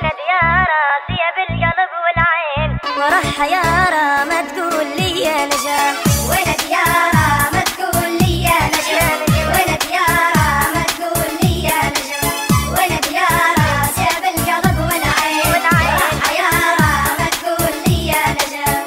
وانا ديارة يا بالقلب والعين وراح يارا ما تقول لي يا نجم. وانا ديارة ما تقول لي يا نجم. وانا ديارة ما تقول لي يا نجم. وانا ديارة يا بالقلب والعين وراح يارا ما تقول لي يا نجم.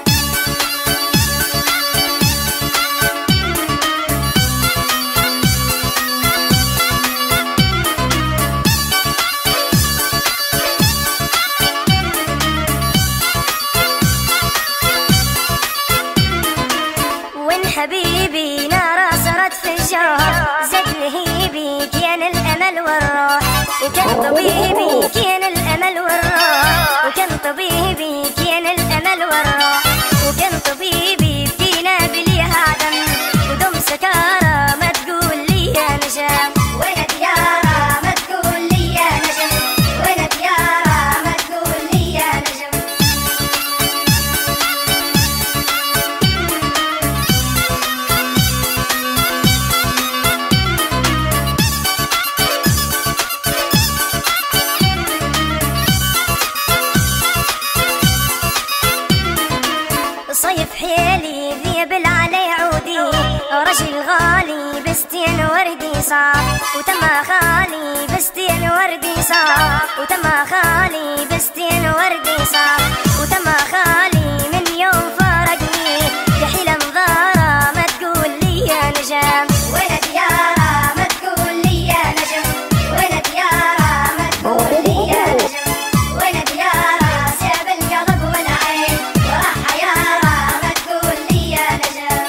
حبيبي نار صارت في الجوع زاد لهيبي كان الامل والروح وكان طبيبي كان الامل والروح وكان طبيبي كان الامل والروح وكان طبيبي فينا بليها عدم ودم سكارة ما تقول لي يا نجم. وانا ديارة ما تقول لي يا نجم. وانا ديارة ما تقول لي يا نجم. صيف حيلي ذيب العلي عودي رجل غالي بستين وردي صعب وتما خالي بستين وردي صعب وتما خالي بستين وردي صعب وتما خالي من يوم فارقني يحيل انظاره ما تقول لي يا نجم. وانا ديارة ما تقول لي يا نجم. وانا ديارة ما تقول لي يا نجم. وانا ديارة يا بالقلب والعين وراح يارا ما تقول لي يا نجم.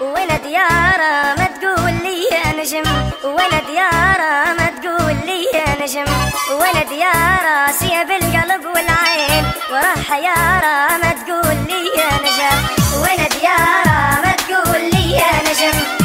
وانا ديارة ما تقول لي يا نجم. وانا ديارة ما تقول لي يا نجم. وانا ديارة سيا بالقلب والعين وراح يارا ما تقول لي يا نجم. وانا ديارة ما تقول لي يا نجم.